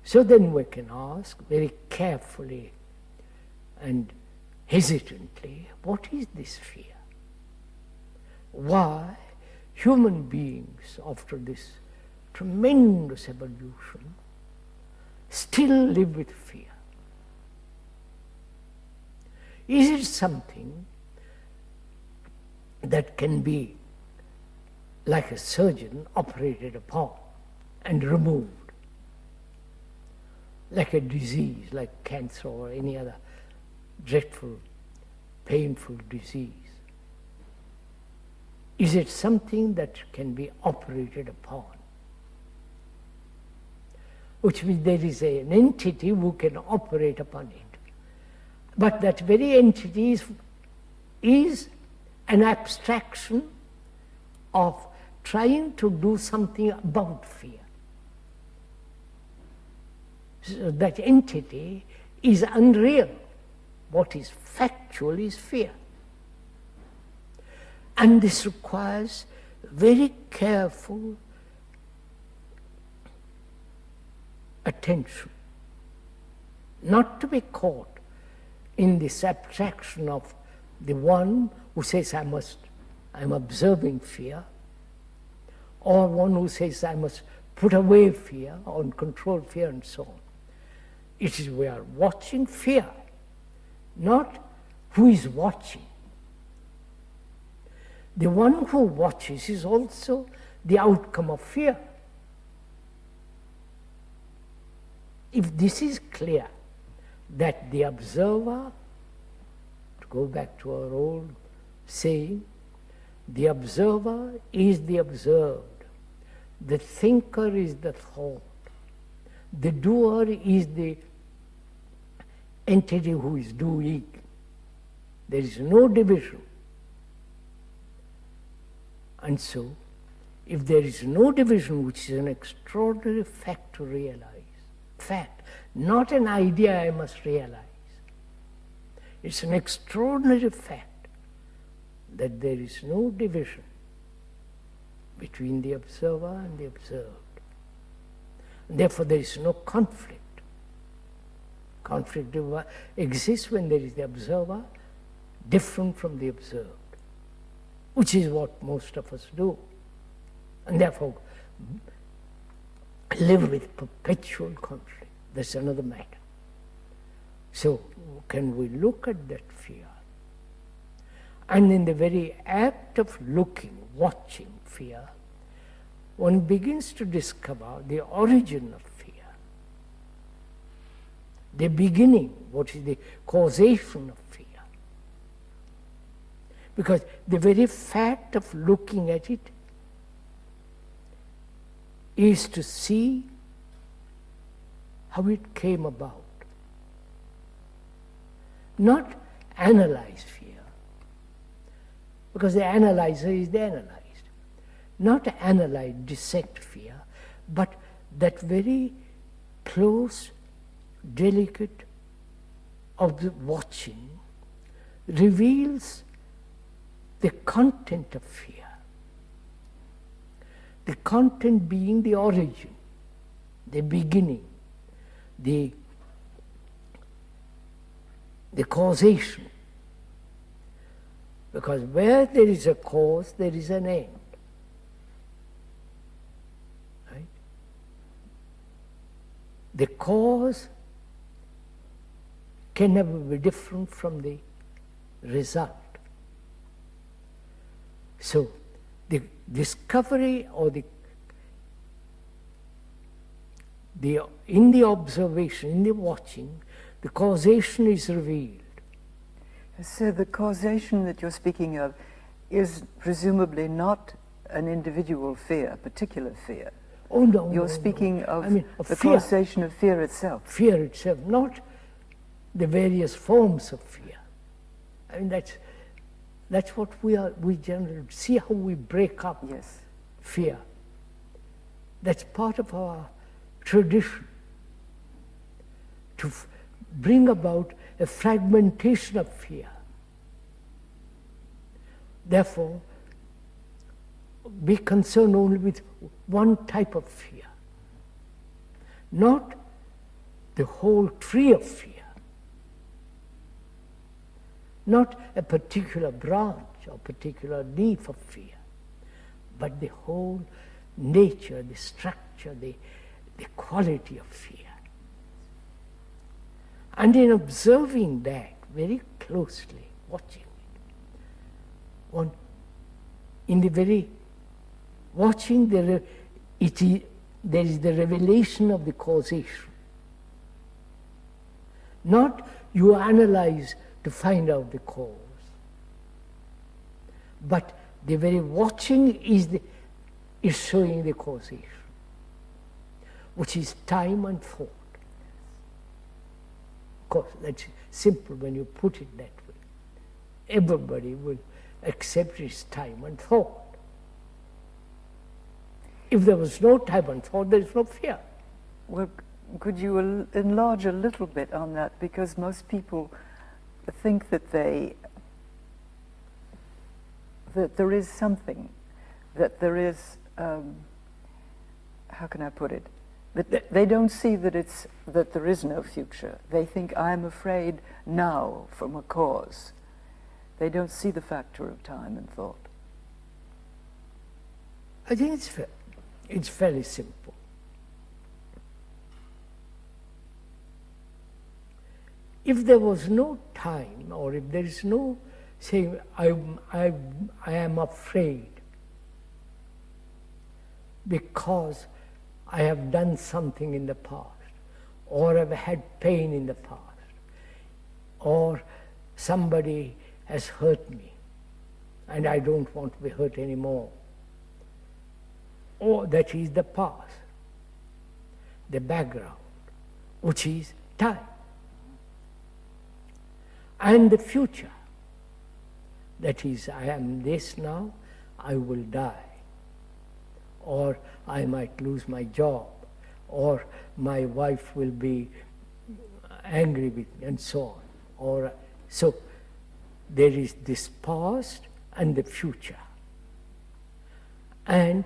So then we can ask very carefully and hesitantly, what is this fear? Why human beings, after this tremendous evolution, still live with fear? Is it something that can be, like a surgeon, operated upon and removed? Like a disease, like cancer or any other dreadful, painful disease. Is it something that can be operated upon? Which means there is an entity who can operate upon it. But that very entity is an abstraction of trying to do something about fear. So that entity is unreal. What is factual is fear. And this requires very careful attention, not to be caught in this abstraction of the one who says, I'm observing fear, or one who says, I must put away fear, or control fear, and so on. It is we are watching fear, not who is watching. The one who watches is also the outcome of fear. If this is clear, that the observer, to go back to our old saying, the observer is the observed, the thinker is the thought, the doer is the entity who is doing. There is no division. And so, if there is no division, which is an extraordinary fact to realize, fact, not an idea I must realize, it's an extraordinary fact that there is no division between the observer and the observed. And therefore there is no conflict. Conflict exists when there is the observer different from the observed, which is what most of us do, and therefore live with perpetual conflict. That's another matter. So can we look at that fear? And in the very act of looking, watching fear, one begins to discover the origin of fear, the beginning, what is the causation of fear. Because the very fact of looking at it is to see how it came about. Not analyze fear, because the analyzer is the analyzed. Not analyze, dissect fear, but that very close, delicate watching reveals the content of fear. The content being the origin, the beginning, the causation. Because where there is a cause, there is an end. Right? The cause can never be different from the result. So, the discovery or in the observation, in the watching, the causation is revealed. So the causation that you're speaking of is presumably not an individual fear, a particular fear. Oh no, You're speaking of the causation of fear itself. Fear itself, not the various forms of fear. I mean, that's what we generally see, how we break up fear. That's part of our tradition, to bring about a fragmentation of fear. Therefore, be concerned only with one type of fear, not the whole tree of fear. Not a particular branch or particular leaf of fear, but the whole nature, the structure, the quality of fear. And in observing that very closely, watching it, there is the revelation of the causation. Not you analyze to find out the cause, but the very watching is showing the causation, which is time and thought. Of course, that's simple when you put it that way. Everybody will accept it's time and thought. If there was no time and thought, there is no fear. Well, could you enlarge a little bit on that? Because most people think that that there is something, that there is, how can I put it? That they don't see that there is no future. They think, I'm afraid now from a cause. They don't see the factor of time and thought. I think it's fairly simple. If there was no time, or if there is no saying, I am afraid because I have done something in the past, or I've had pain in the past, or somebody has hurt me and I don't want to be hurt anymore. Or that is the past, the background, which is time. And the future, that is, I am this now, I will die. Or I might lose my job, or my wife will be angry with me, and so on. So there is this past and the future. And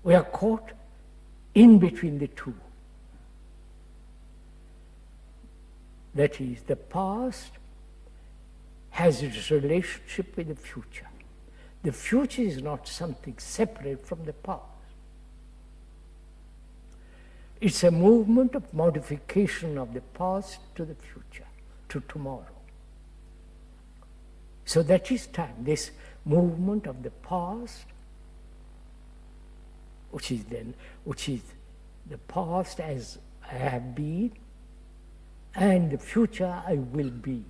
we are caught in between the two. That is, the past has its relationship with the future. The future is not something separate from the past. It's a movement of modification of the past to the future, to tomorrow. So that is time, this movement of the past, which is the past as I have been, and the future I will be,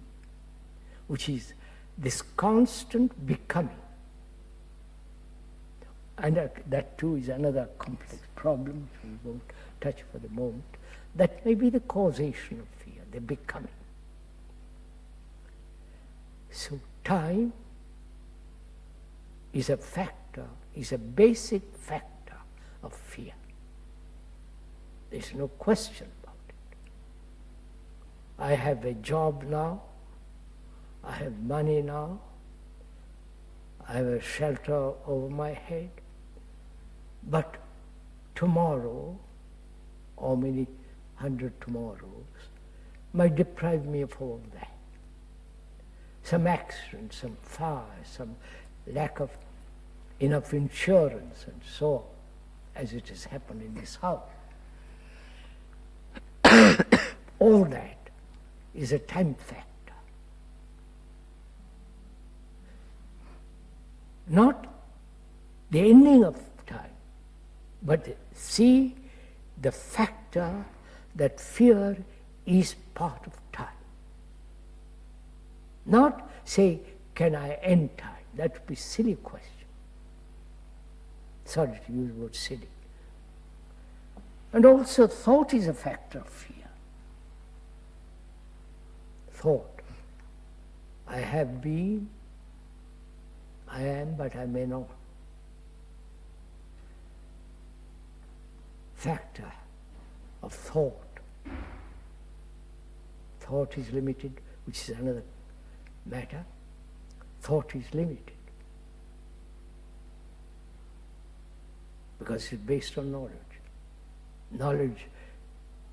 which is this constant becoming. And that too is another complex problem which we won't touch for the moment. That may be the causation of fear, the becoming. So time is a factor, is a basic factor of fear. There's no question about it. I have a job now, I have money now, I have a shelter over my head, but tomorrow, or many hundred tomorrows, might deprive me of all that. Some accident, some fire, some lack of enough insurance, and so on, as it has happened in this house. All that is a time factor. Not the ending of time, but see the factor that fear is part of time. Not say, can I end time? That would be a silly question. Sorry to use the word silly. And also thought is a factor of fear. Thought. I have been, I am, but I may not. Factor of thought. Thought is limited, which is another matter. Thought is limited because it's based on knowledge. Knowledge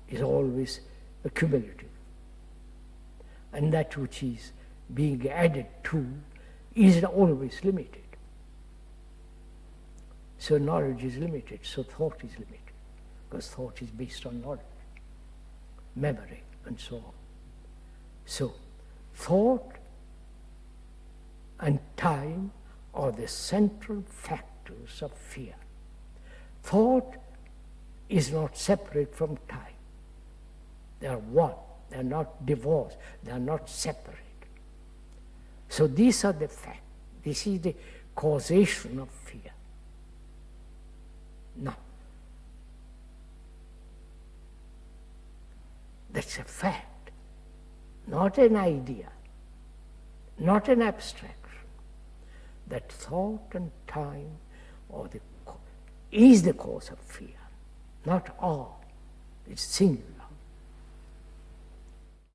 is always accumulative. And that which is being added to is always limited. So knowledge is limited, so thought is limited, because thought is based on knowledge, memory, and so on. So thought and time are the central factors of fear. Thought is not separate from time. They are one. They are not divorced. They are not separate. So these are the facts. This is the causation of fear. Now, that's a fact, not an idea, not an abstraction. That thought and time is the cause of fear, not all. It's singular.